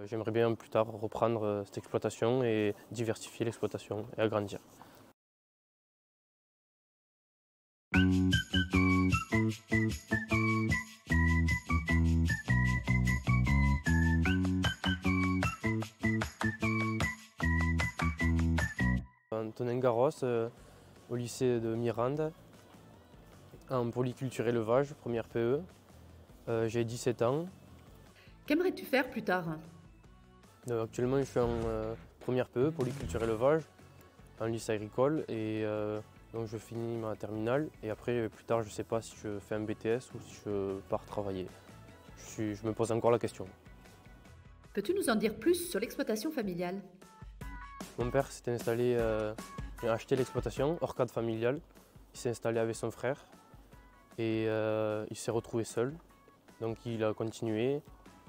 j'aimerais bien plus tard reprendre cette exploitation et diversifier l'exploitation et agrandir. Antonin Garros, au lycée de Mirande, en polyculture élevage, première PE. J'ai 17 ans. Qu'aimerais-tu faire plus tard? Actuellement, je suis en première PE, polyculture élevage, en lycée agricole. Et donc je finis ma terminale. Et après, plus tard, je ne sais pas si je fais un BTS ou si je pars travailler. Je me pose encore la question. Peux-tu nous en dire plus sur l'exploitation familiale? Mon père s'est installé, il a acheté l'exploitation hors cadre familial. Il s'est installé avec son frère et il s'est retrouvé seul. Donc il a continué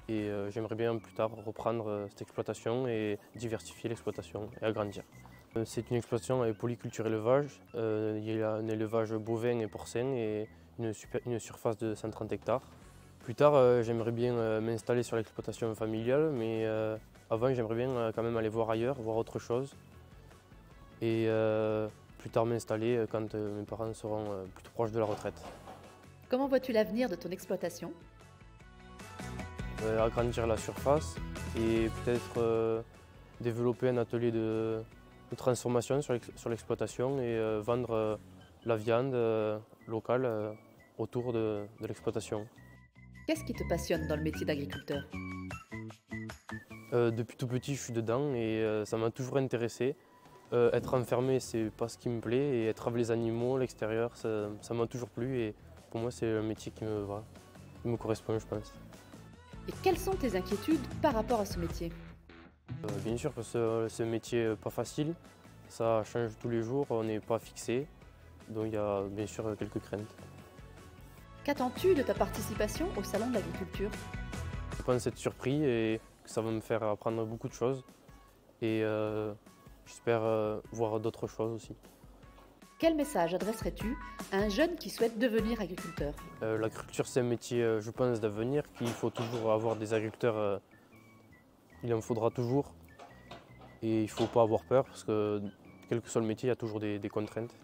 et j'aimerais bien plus tard reprendre cette exploitation et diversifier l'exploitation et agrandir. C'est une exploitation avec polyculture élevage. Il y a un élevage bovin et porcin et une surface de 130 hectares. Plus tard, j'aimerais bien m'installer sur l'exploitation familiale, mais avant, j'aimerais bien quand même aller voir ailleurs, voir autre chose. Et plus tard m'installer quand mes parents seront plutôt proches de la retraite. Comment vois-tu l'avenir de ton exploitation? Agrandir la surface et peut-être développer un atelier de transformation sur l'exploitation et vendre la viande locale autour de l'exploitation. Qu'est-ce qui te passionne dans le métier d'agriculteur? Depuis tout petit, je suis dedans et ça m'a toujours intéressé. Être enfermé, c'est pas ce qui me plaît et être avec les animaux, l'extérieur, ça m'a toujours plu et pour moi, c'est un métier qui me va, qui me correspond, je pense. Et quelles sont tes inquiétudes par rapport à ce métier? Bien sûr, parce que c'est un métier pas facile, ça change tous les jours, on n'est pas fixé, donc il y a bien sûr quelques craintes. Qu'attends-tu de ta participation au Salon de l'agriculture? Je pense être surpris et que ça va me faire apprendre beaucoup de choses et j'espère voir d'autres choses aussi. Quel message adresserais-tu à un jeune qui souhaite devenir agriculteur? L'agriculture, c'est un métier, je pense, d'avenir, qu'il faut toujours avoir des agriculteurs, il en faudra toujours et il ne faut pas avoir peur parce que quel que soit le métier, il y a toujours des contraintes.